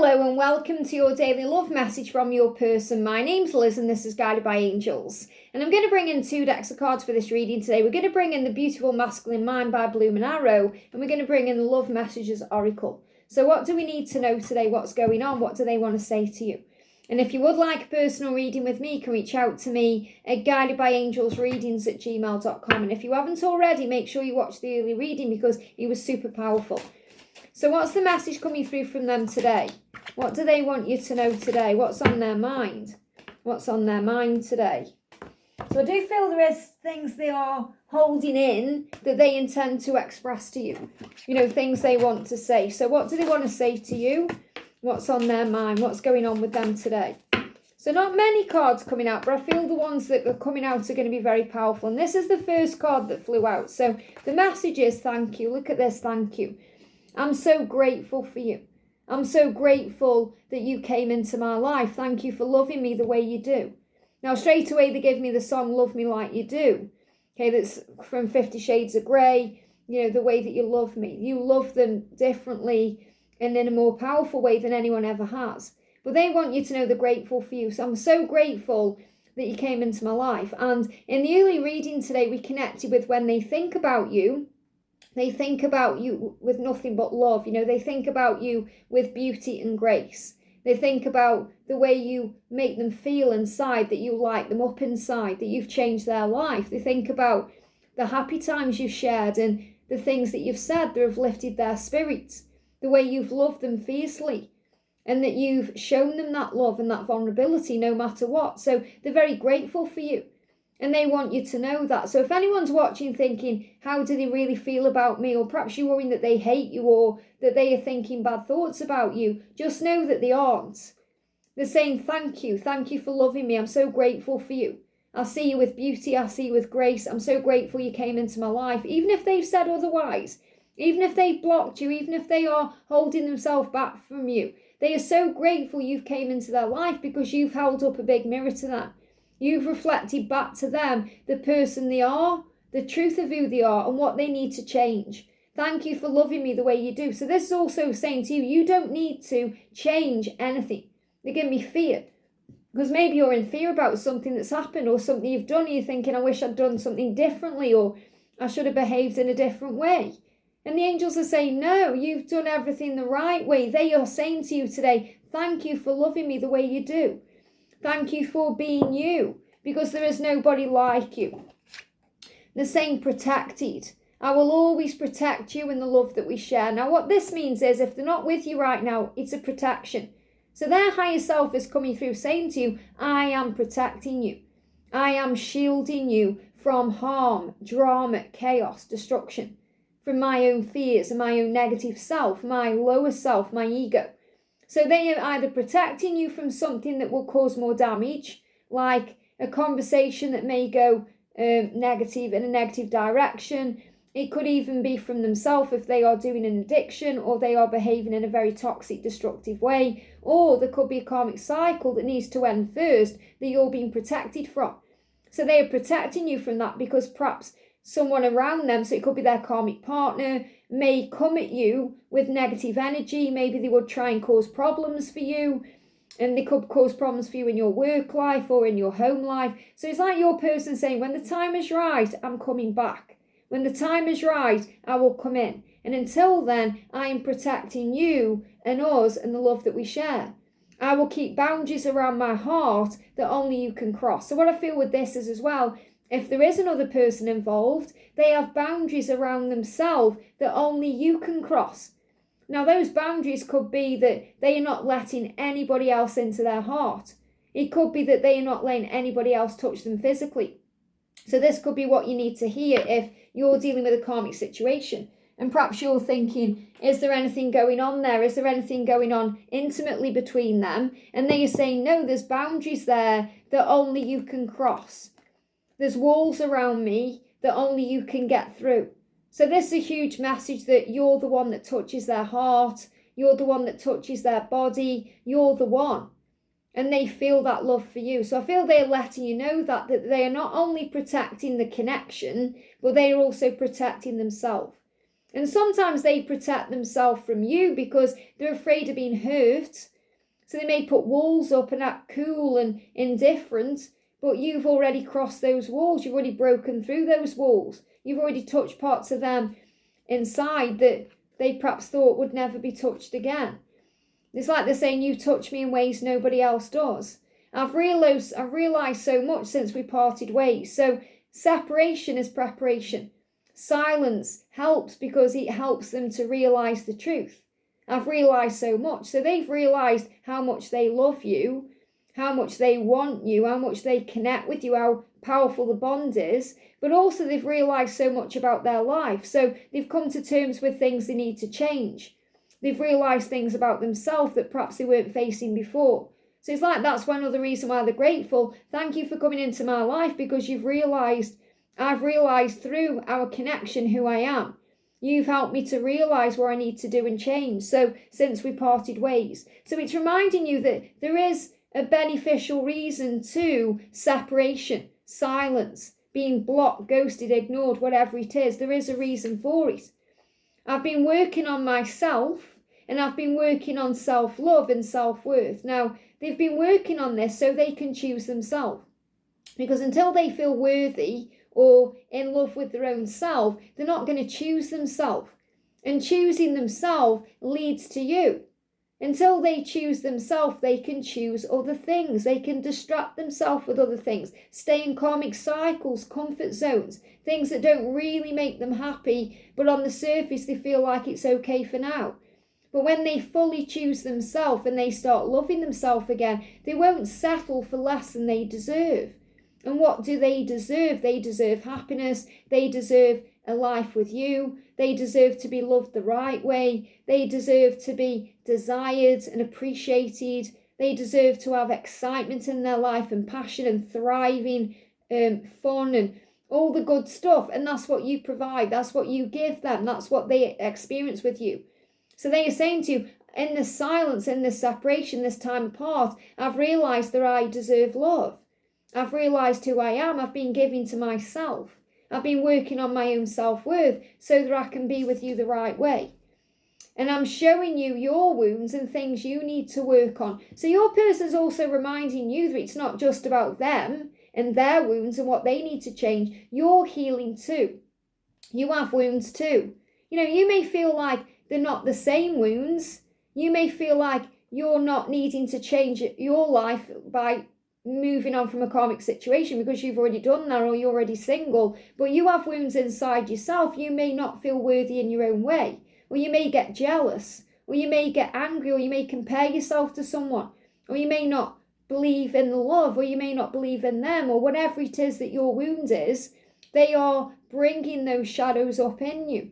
Hello and welcome to your daily love message from your person. My name's Liz and this is Guided by Angels. And I'm going to bring in 2 decks of cards for this reading today. We're going to bring in the Beautiful Masculine Mind by Bloom and Arrow, and we're going to bring in the Love Messages Oracle. So what do we need to know today? What's going on? What do they want to say to you? And if you would like a personal reading with me, you can reach out to me at guidedbyangelsreadings@gmail.com. And if you haven't already, make sure you watch the early reading because it was super powerful. So what's the message coming through from them today? What do they want you to know today? What's on their mind? What's on their mind today? So I do feel there is things they are holding in that they intend to express to you. You know, things they want to say. So what do they want to say to you? What's on their mind? What's going on with them today? So not many cards coming out, but I feel the ones that are coming out are going to be very powerful. And this is the first card that flew out. So the message is thank you. Look at this, thank you. I'm so grateful for you. I'm so grateful that you came into my life. Thank you for loving me the way you do. Now, straight away, they give me the song, Love Me Like You Do. Okay, that's from 50 Shades of Grey. You know, the way that you love me. You love them differently and in a more powerful way than anyone ever has. But they want you to know they're grateful for you. So I'm so grateful that you came into my life. And in the early reading today, we connected with when they think about you, they think about you with nothing but love. You know, they think about you with beauty and grace. They think about the way you make them feel inside, that you light them up inside, that you've changed their life. They think about the happy times you've shared and the things that you've said that have lifted their spirits, the way you've loved them fiercely, and that you've shown them that love and that vulnerability no matter what. So they're very grateful for you. And they want you to know that. So if anyone's watching thinking, how do they really feel about me? Or perhaps you're worrying that they hate you or that they are thinking bad thoughts about you, just know that they aren't. They're saying, thank you for loving me. I'm so grateful for you. I see you with beauty. I see you with grace. I'm so grateful you came into my life. Even if they've said otherwise, even if they've blocked you, even if they are holding themselves back from you, they are so grateful you've came into their life because you've held up a big mirror to them. You've reflected back to them the person they are, the truth of who they are and what they need to change. Thank you for loving me the way you do. So this is also saying to you, you don't need to change anything. They give me fear. Because maybe you're in fear about something that's happened or something you've done and you're thinking, I wish I'd done something differently or I should have behaved in a different way. And the angels are saying, no, you've done everything the right way. They are saying to you today, thank you for loving me the way you do. Thank you for being you, because there is nobody like you. They're saying protected. I will always protect you in the love that we share. Now, what this means is if they're not with you right now, it's a protection. So their higher self is coming through saying to you, I am protecting you. I am shielding you from harm, drama, chaos, destruction, from my own fears and my own negative self, my lower self, my ego. So they are either protecting you from something that will cause more damage, like a conversation that may go negative in a negative direction. It could even be from themselves if they are doing an addiction or they are behaving in a very toxic, destructive way. Or there could be a karmic cycle that needs to end first that you're being protected from. So they are protecting you from that because perhaps someone around them, so it could be their karmic partner, may come at you with negative energy. Maybe they would try and cause problems for you, and they could cause problems for you in your work life or in your home life. So it's like your person saying, when the time is right, I'm coming back. When the time is right, I will come in. And until then, I am protecting you and us and the love that we share. I will keep boundaries around my heart that only you can cross. So what I feel with this is as well, if there is another person involved, they have boundaries around themselves that only you can cross. Now, those boundaries could be that they are not letting anybody else into their heart. It could be that they are not letting anybody else touch them physically. So this could be what you need to hear if you're dealing with a karmic situation. And perhaps you're thinking, is there anything going on there? Is there anything going on intimately between them? And they are saying, no, there's boundaries there that only you can cross. There's walls around me that only you can get through. So this is a huge message that you're the one that touches their heart. You're the one that touches their body. You're the one. And they feel that love for you. So I feel they're letting you know that they are not only protecting the connection, but they are also protecting themselves. And sometimes they protect themselves from you because they're afraid of being hurt So they may put walls up and act cool and indifferent, but you've already crossed those walls. You've already broken through those walls. You've already touched parts of them inside that they perhaps thought would never be touched again. It's like they're saying, you touch me in ways nobody else does. I've realised so much since we parted ways. So separation is preparation. Silence helps because it helps them to realise the truth. I've realised so much. So they've realised how much they love you, how much they want you, how much they connect with you, how powerful the bond is. But also they've realised so much about their life. So they've come to terms with things they need to change. They've realised things about themselves that perhaps they weren't facing before. So it's like that's one other reason why they're grateful. Thank you for coming into my life because I've realised through our connection who I am. You've helped me to realise what I need to do and change. So since we parted ways. So it's reminding you that there is a beneficial reason to separation, silence, being blocked, ghosted, ignored, whatever it is. There is a reason for it. I've been working on myself and I've been working on self-love and self-worth. Now, they've been working on this so they can choose themselves. Because until they feel worthy or in love with their own self, they're not going to choose themselves. And choosing themselves leads to you. Until they choose themselves, they can choose other things. They can distract themselves with other things, stay in karmic cycles, comfort zones, things that don't really make them happy, but on the surface they feel like it's okay for now. But when they fully choose themselves and they start loving themselves again, they won't settle for less than they deserve. And what do they deserve? They deserve happiness. They deserve a life with you. They deserve to be loved the right way. They deserve to be desired and appreciated. They deserve to have excitement in their life and passion and thriving, fun and all the good stuff. And that's what you provide. That's what you give them. That's what they experience with you. So they are saying to you, in this silence, in this separation, this time apart, I've realised that I deserve love. I've realised who I am. I've been giving to myself. I've been working on my own self-worth so that I can be with you the right way. And I'm showing you your wounds and things you need to work on. So your person's also reminding you that it's not just about them and their wounds and what they need to change. You're healing too. You have wounds too. You know, you may feel like they're not the same wounds. You may feel like you're not needing to change your life by moving on from a karmic situation because you've already done that or you're already single. But you have wounds inside yourself. You may not feel worthy in your own way. Or you may get jealous. Or you may get angry. Or you may compare yourself to someone. Or you may not believe in the love. Or you may not believe in them. Or whatever it is that your wound is, they are bringing those shadows up in you.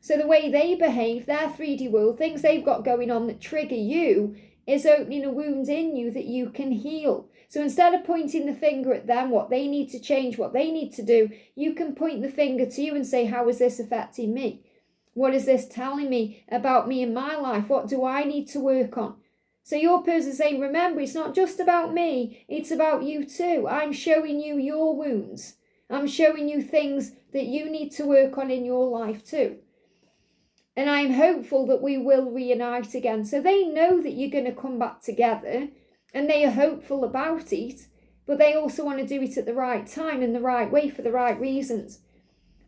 So the way they behave, their 3D world, things they've got going on that trigger you, is opening a wound in you that you can heal. So instead of pointing the finger at them, what they need to change, what they need to do, you can point the finger to you and say, how is this affecting me? What is this telling me about me in my life? What do I need to work on? So your person's saying, remember, it's not just about me, it's about you too. I'm showing you your wounds. I'm showing you things that you need to work on in your life too. And I'm hopeful that we will reunite again. So they know that you're going to come back together and they are hopeful about it, but they also want to do it at the right time, in the right way, for the right reasons.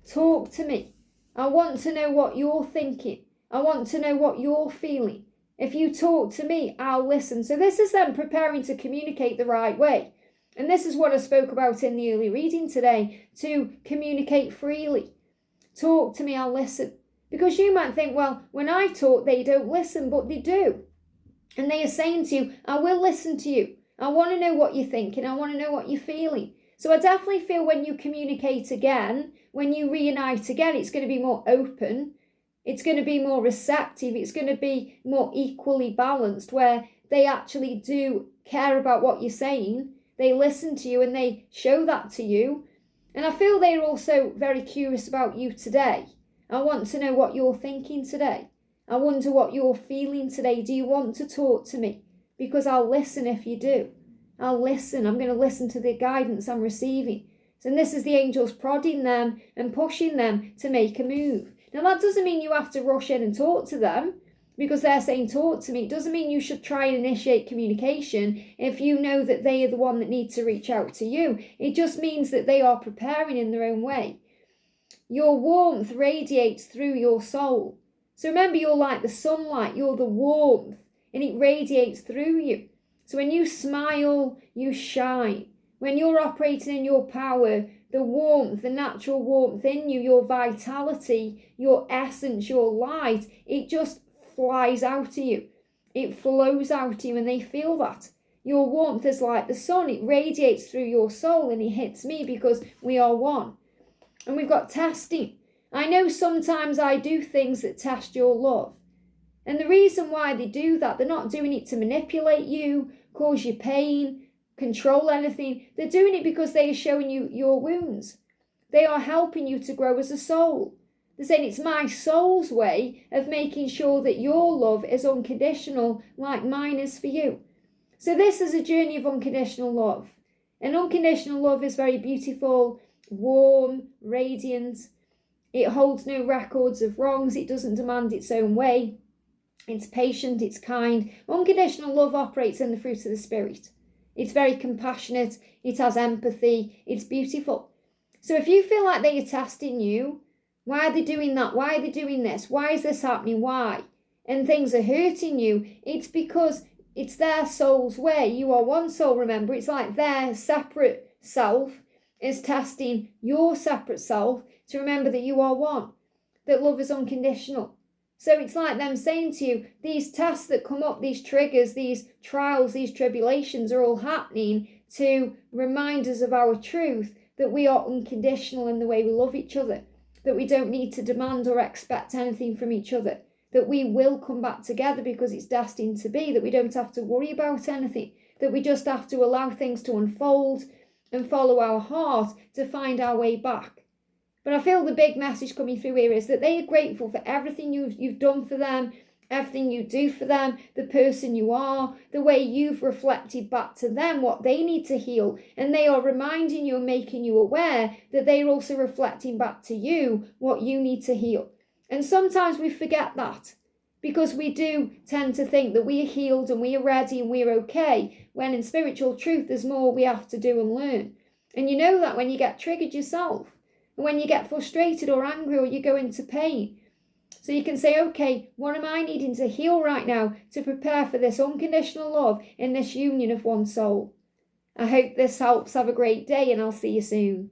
Talk to me. I want to know what you're thinking. I want to know what you're feeling. If you talk to me, I'll listen. So this is them preparing to communicate the right way. And this is what I spoke about in the early reading today, to communicate freely. Talk to me, I'll listen. Because you might think, well, when I talk, they don't listen, but they do. And they are saying to you, I will listen to you. I want to know what you're thinking. I want to know what you're feeling. So I definitely feel when you communicate again, when you reunite again, it's going to be more open. It's going to be more receptive. It's going to be more equally balanced, where they actually do care about what you're saying. They listen to you and they show that to you. And I feel they're also very curious about you today. I want to know what you're thinking today. I wonder what you're feeling today. Do you want to talk to me? Because I'll listen if you do. I'll listen. I'm going to listen to the guidance I'm receiving. So this is the angels prodding them and pushing them to make a move. Now that doesn't mean you have to rush in and talk to them. because they're saying talk to me. It doesn't mean you should try and initiate communication if you know that they are the one that needs to reach out to you. It just means that they are preparing in their own way. Your warmth radiates through your soul. So remember, you're like the sunlight, you're the warmth, and it radiates through you. So when you smile, you shine. When you're operating in your power, the warmth, the natural warmth in you, your vitality, your essence, your light, it just flies out of you. It flows out of you, and they feel that. Your warmth is like the sun. It radiates through your soul, and it hits me because we are one. And we've got testing. I know sometimes I do things that test your love. And the reason why they do that, they're not doing it to manipulate you, cause you pain, control anything. They're doing it because they are showing you your wounds. They are helping you to grow as a soul. They're saying it's my soul's way of making sure that your love is unconditional like mine is for you. So this is a journey of unconditional love. And unconditional love is very beautiful, warm, radiant. It holds no records of wrongs. It doesn't demand its own way. It's patient, it's kind. Unconditional love operates in the fruit of the Spirit. It's very compassionate. It has empathy. It's beautiful. So if you feel like they are testing you, why are they doing that? Why are they doing this? Why is this happening? Why? And things are hurting you. It's because it's their soul's way. You are one soul, remember. It's like their separate self is testing your separate self to remember that you are one, that love is unconditional. So it's like them saying to you, these tests that come up, these triggers, these trials, these tribulations are all happening to remind us of our truth, that we are unconditional in the way we love each other, that we don't need to demand or expect anything from each other, that we will come back together because it's destined to be, that we don't have to worry about anything, that we just have to allow things to unfold and follow our heart to find our way back. But I feel the big message coming through here is that they are grateful for everything you've done for them, everything you do for them, the person you are, the way you've reflected back to them what they need to heal. And they are reminding you and making you aware that they are also reflecting back to you what you need to heal. And sometimes we forget that because we do tend to think that we are healed and we are ready and we are okay, when in spiritual truth there's more we have to do and learn. And you know that when you get triggered yourself, and when you get frustrated or angry or you go into pain. So you can say, okay, what am I needing to heal right now to prepare for this unconditional love in this union of one soul? I hope this helps. Have a great day, and I'll see you soon.